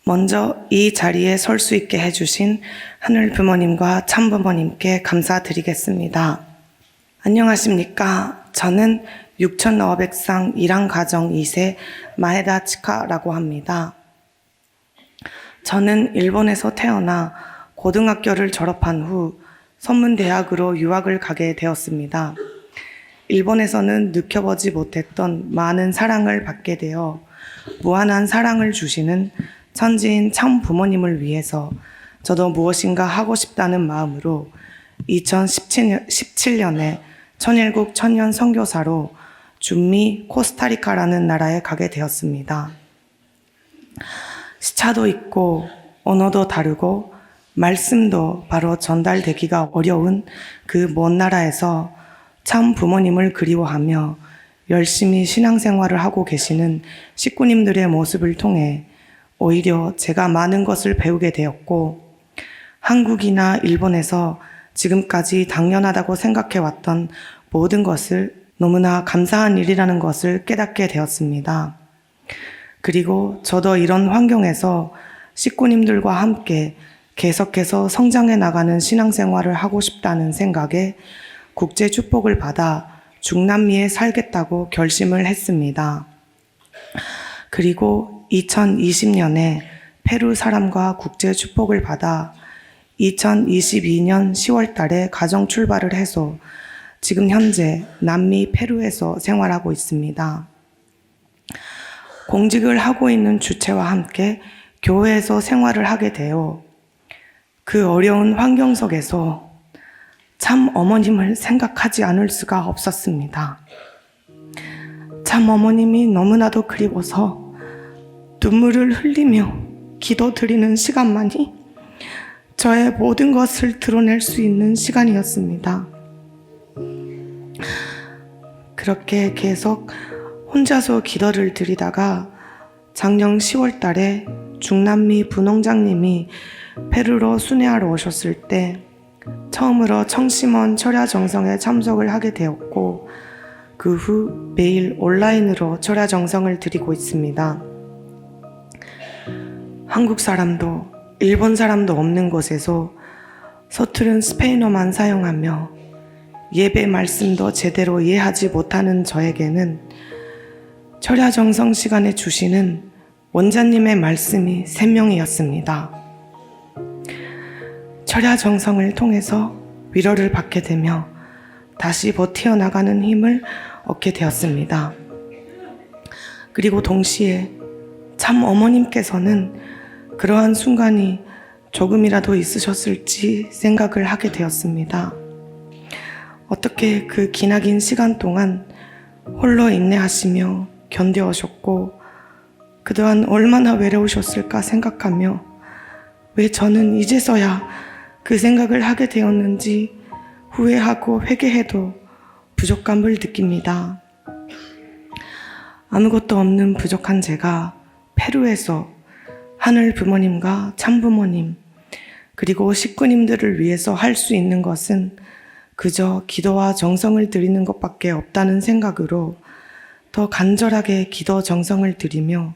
먼저 이 자리에 설 수 있게 해주신 하늘 부모님과 참부모님께 감사드리겠습니다. 안녕하십니까. 저는 6,500상 일항가정 2세 마에다 치카라고 합니다. 저는 일본에서 태어나 고등학교를 졸업한 후 선문대학으로 유학을 가게 되었습니다. 일본에서는 느껴보지 못했던 많은 사랑을 받게 되어 무한한 사랑을 주시는 천지인 참 부모님을 위해서 저도 무엇인가 하고 싶다는 마음으로 2017년에 천일국 천년 선교사로 중미 코스타리카라는 나라에 가게 되었습니다. 시차도 있고 언어도 다르고 말씀도 바로 전달되기가 어려운 그 먼 나라에서 참 부모님을 그리워하며 열심히 신앙생활을 하고 계시는 식구님들의 모습을 통해 오히려 제가 많은 것을 배우게 되었고, 한국이나 일본에서 지금까지 당연하다고 생각해왔던 모든 것을 너무나 감사한 일이라는 것을 깨닫게 되었습니다. 그리고 저도 이런 환경에서 식구님들과 함께 계속해서 성장해 나가는 신앙생활을 하고 싶다는 생각에 국제 축복을 받아 중남미에 살겠다고 결심을 했습니다. 그리고 2020년에 페루 사람과 국제 축복을 받아 2022년 10월 달에 가정 출발을 해서 지금 현재 남미 페루에서 생활하고 있습니다. 공직을 하고 있는 주체와 함께 교회에서 생활을 하게 되어 그 어려운 환경 속에서 참 어머님을 생각하지 않을 수가 없었습니다. 참 어머님이 너무나도 그리워서 눈물을 흘리며 기도드리는 시간만이 저의 모든 것을 드러낼 수 있는 시간이었습니다. 그렇게 계속 혼자서 기도를 드리다가 작년 10월 달에 중남미 부농장님이 페루로 순회하러 오셨을 때 처음으로 청심원 철야정성에 참석을 하게 되었고, 그 후 매일 온라인으로 철야정성을 드리고 있습니다. 한국 사람도 일본 사람도 없는 곳에서 서투른 스페인어만 사용하며 예배 말씀도 제대로 이해하지 못하는 저에게는 철야정성 시간에 주시는 원자님의 말씀이 생명이었습니다. 철야정성을 통해서 위로를 받게 되며 다시 버티어 나가는 힘을 얻게 되었습니다. 그리고 동시에 참 어머님께서는 그러한 순간이 조금이라도 있으셨을지 생각을 하게 되었습니다. 어떻게 그 기나긴 시간 동안 홀로 인내하시며 견뎌오셨고 그동안 얼마나 외로우셨을까 생각하며 왜 저는 이제서야 그 생각을 하게 되었는지 후회하고 회개해도 부족감을 느낍니다. 아무것도 없는 부족한 제가 페루에서 하늘 부모님과 참부모님 그리고 식구님들을 위해서 할 수 있는 것은 그저 기도와 정성을 드리는 것밖에 없다는 생각으로 더 간절하게 기도 정성을 드리며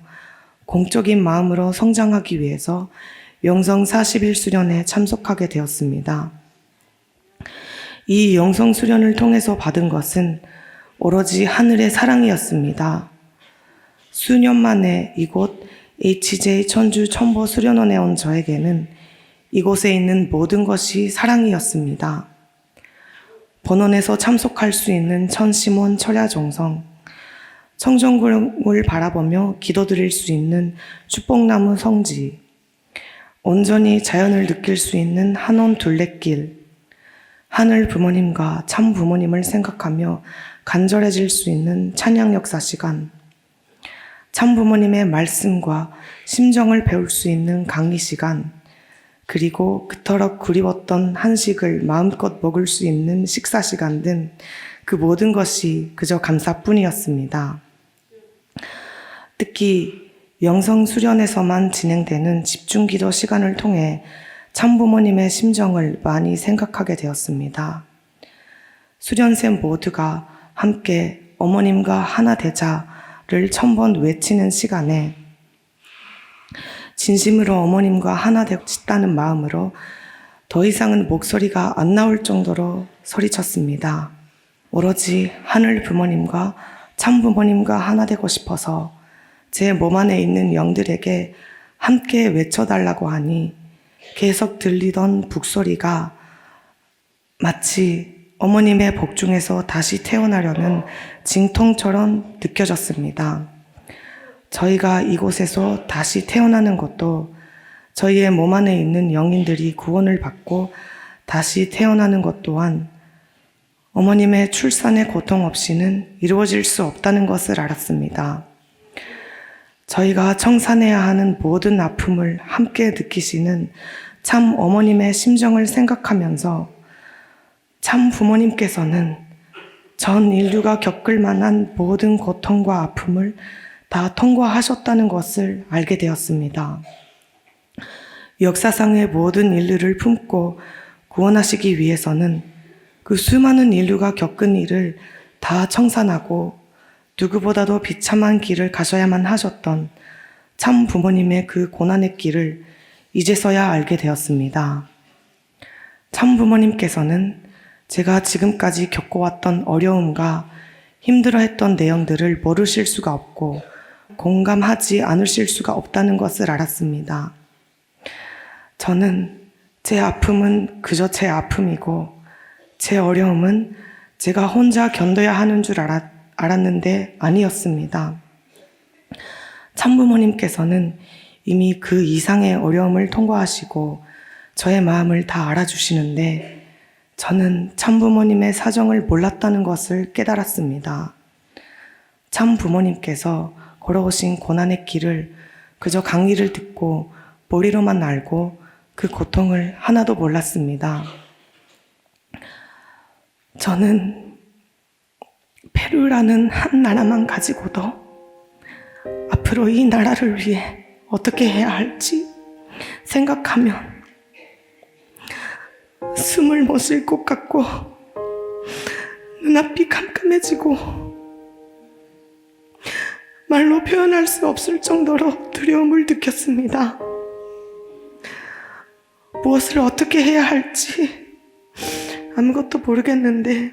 공적인 마음으로 성장하기 위해서 영성 40일 수련에 참석하게 되었습니다. 이 영성 수련을 통해서 받은 것은 오로지 하늘의 사랑이었습니다. 수년 만에 이곳 HJ 천주 천보 수련원에 온 저에게는 이곳에 있는 모든 것이 사랑이었습니다. 본원에서 참석할 수 있는 천심원 철야정성, 청정궁을 바라보며 기도드릴 수 있는 축복나무 성지, 온전히 자연을 느낄 수 있는 한원 둘레길, 하늘 부모님과 참 부모님을 생각하며 간절해질 수 있는 찬양 역사 시간, 참 부모님의 말씀과 심정을 배울 수 있는 강의 시간, 그리고 그토록 그리웠던 한식을 마음껏 먹을 수 있는 식사 시간 등 그 모든 것이 그저 감사뿐이었습니다. 특히 영성 수련에서만 진행되는 집중기도 시간을 통해 참부모님의 심정을 많이 생각하게 되었습니다. 수련생 모두가 함께 어머님과 하나 되자를 1000번 외치는 시간에 진심으로 어머님과 하나 되고 싶다는 마음으로 더 이상은 목소리가 안 나올 정도로 소리쳤습니다. 오로지 하늘 부모님과 참 부모님과 하나 되고 싶어서 제 몸 안에 있는 영들에게 함께 외쳐달라고 하니 계속 들리던 북소리가 마치 어머님의 복중에서 다시 태어나려는 징통처럼 느껴졌습니다. 저희가 이곳에서 다시 태어나는 것도 저희의 몸 안에 있는 영인들이 구원을 받고 다시 태어나는 것 또한 어머님의 출산의 고통 없이는 이루어질 수 없다는 것을 알았습니다. 저희가 청산해야 하는 모든 아픔을 함께 느끼시는 참 어머님의 심정을 생각하면서 참 부모님께서는 전 인류가 겪을 만한 모든 고통과 아픔을 다 통과하셨다는 것을 알게 되었습니다. 역사상의 모든 인류를 품고 구원하시기 위해서는 그 수많은 인류가 겪은 일을 다 청산하고 누구보다도 비참한 길을 가셔야만 하셨던 참 부모님의 그 고난의 길을 이제서야 알게 되었습니다. 참 부모님께서는 제가 지금까지 겪어왔던 어려움과 힘들어했던 내용들을 모르실 수가 없고 공감하지 않으실 수가 없다는 것을 알았습니다. 저는 제 아픔은 그저 제 아픔이고 제 어려움은 제가 혼자 견뎌야 하는 줄 알았는데 아니었습니다. 참부모님께서는 이미 그 이상의 어려움을 통과하시고 저의 마음을 다 알아주시는데 저는 참부모님의 사정을 몰랐다는 것을 깨달았습니다. 참부모님께서 걸어오신 고난의 길을 그저 강의를 듣고 머리로만 알고 그 고통을 하나도 몰랐습니다. 저는 페루라는 한 나라만 가지고도 앞으로 이 나라를 위해 어떻게 해야 할지 생각하면 숨을 못 쉴 것 같고 눈앞이 깜깜해지고 말로 표현할 수 없을 정도로 두려움을 느꼈습니다. 무엇을 어떻게 해야 할지 아무것도 모르겠는데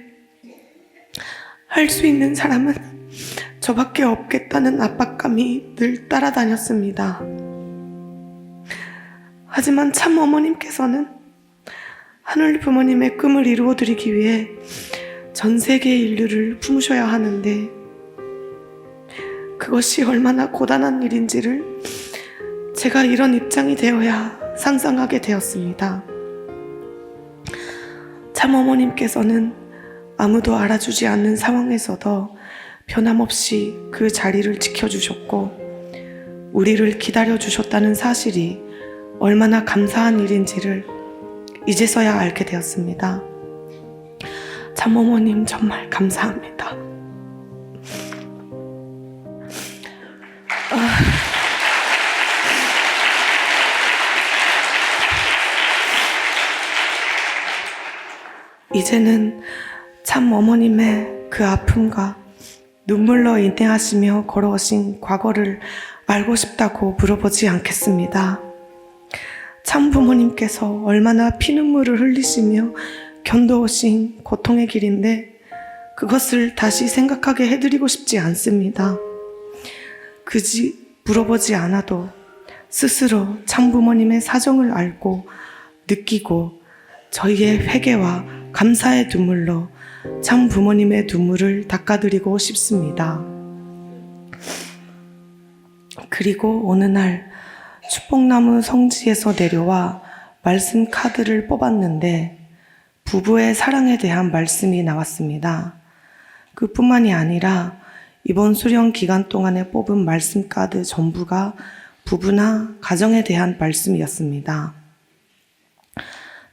할 수 있는 사람은 저밖에 없겠다는 압박감이 늘 따라다녔습니다. 하지만 참 어머님께서는 하늘 부모님의 꿈을 이루어드리기 위해 전 세계 인류를 품으셔야 하는데 그것이 얼마나 고단한 일인지를 제가 이런 입장이 되어야 상상하게 되었습니다. 참 어머님께서는 아무도 알아주지 않는 상황에서도 변함없이 그 자리를 지켜주셨고 우리를 기다려주셨다는 사실이 얼마나 감사한 일인지를 이제서야 알게 되었습니다. 참 어머님 정말 감사합니다. 이제는 참 어머님의 그 아픔과 눈물로 인내하시며 걸어오신 과거를 알고 싶다고 물어보지 않겠습니다. 참 부모님께서 얼마나 피눈물을 흘리시며 견뎌오신 고통의 길인데 그것을 다시 생각하게 해드리고 싶지 않습니다. 굳이 물어보지 않아도 스스로 참 부모님의 사정을 알고 느끼고 저희의 회개와 감사의 눈물로 참 부모님의 눈물을 닦아드리고 싶습니다. 그리고 어느 날 축복나무 성지에서 내려와 말씀 카드를 뽑았는데 부부의 사랑에 대한 말씀이 나왔습니다. 그뿐만이 아니라 이번 수련 기간 동안에 뽑은 말씀 카드 전부가 부부나 가정에 대한 말씀이었습니다.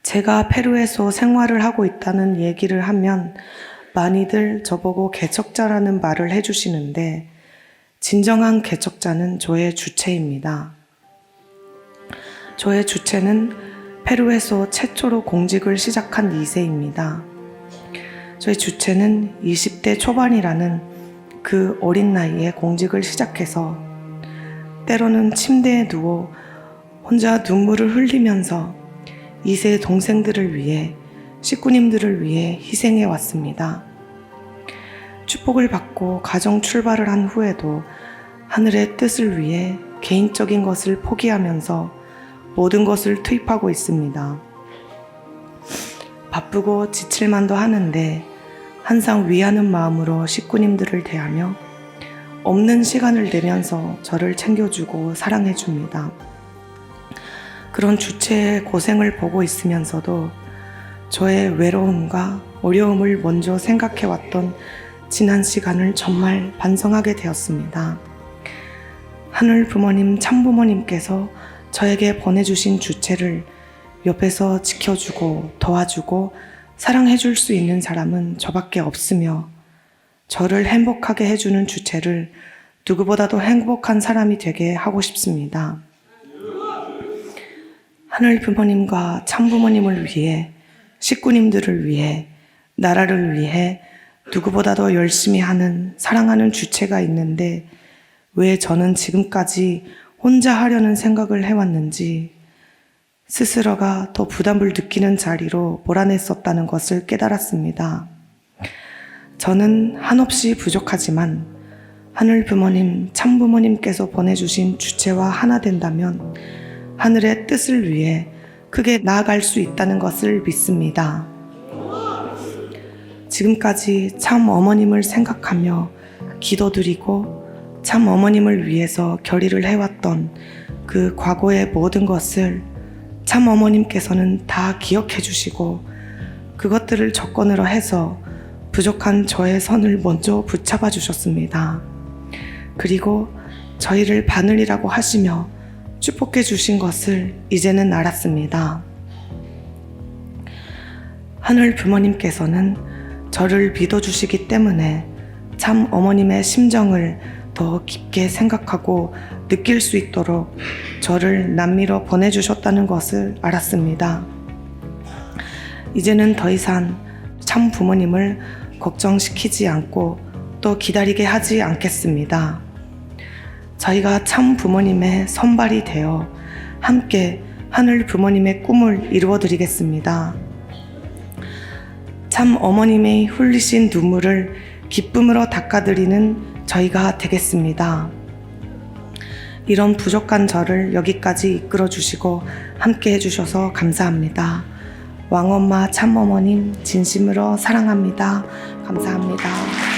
제가 페루에서 생활을 하고 있다는 얘기를 하면 많이들 저보고 개척자라는 말을 해주시는데 진정한 개척자는 저의 주체입니다. 저의 주체는 페루에서 최초로 공직을 시작한 2세입니다. 저의 주체는 20대 초반이라는 그 어린 나이에 공직을 시작해서 때로는 침대에 누워 혼자 눈물을 흘리면서 2세 동생들을 위해, 식구님들을 위해 희생해 왔습니다. 축복을 받고 가정 출발을 한 후에도 하늘의 뜻을 위해 개인적인 것을 포기하면서 모든 것을 투입하고 있습니다. 바쁘고 지칠만도 하는데 항상 위하는 마음으로 식구님들을 대하며 없는 시간을 내면서 저를 챙겨주고 사랑해줍니다. 그런 주체의 고생을 보고 있으면서도 저의 외로움과 어려움을 먼저 생각해왔던 지난 시간을 정말 반성하게 되었습니다. 하늘 부모님, 참부모님께서 저에게 보내주신 주체를 옆에서 지켜주고 도와주고 사랑해줄 수 있는 사람은 저밖에 없으며 저를 행복하게 해주는 주체를 누구보다도 행복한 사람이 되게 하고 싶습니다. 하늘 부모님과 참부모님을 위해, 식구님들을 위해, 나라를 위해 누구보다도 열심히 하는, 사랑하는 주체가 있는데 왜 저는 지금까지 혼자 하려는 생각을 해왔는지 스스로가 더 부담을 느끼는 자리로 몰아냈었다는 것을 깨달았습니다. 저는 한없이 부족하지만 하늘 부모님, 참부모님께서 보내주신 주체와 하나 된다면 하늘의 뜻을 위해 크게 나아갈 수 있다는 것을 믿습니다. 지금까지 참 어머님을 생각하며 기도드리고 참 어머님을 위해서 결의를 해왔던 그 과거의 모든 것을 참 어머님께서는 다 기억해 주시고 그것들을 조건으로 해서 부족한 저의 선을 먼저 붙잡아 주셨습니다. 그리고 저희를 바늘이라고 하시며 축복해 주신 것을 이제는 알았습니다. 하늘 부모님께서는 저를 믿어주시기 때문에 참 어머님의 심정을 더 깊게 생각하고 느낄 수 있도록 저를 남미로 보내주셨다는 것을 알았습니다. 이제는 더 이상 참 부모님을 걱정시키지 않고 또 기다리게 하지 않겠습니다. 저희가 참 부모님의 선발이 되어 함께 하늘 부모님의 꿈을 이루어드리겠습니다. 참 어머님의 흘리신 눈물을 기쁨으로 닦아드리는 저희가 되겠습니다. 이런 부족한 저를 여기까지 이끌어 주시고 함께 해주셔서 감사합니다. 왕엄마 참어머님 진심으로 사랑합니다. 감사합니다.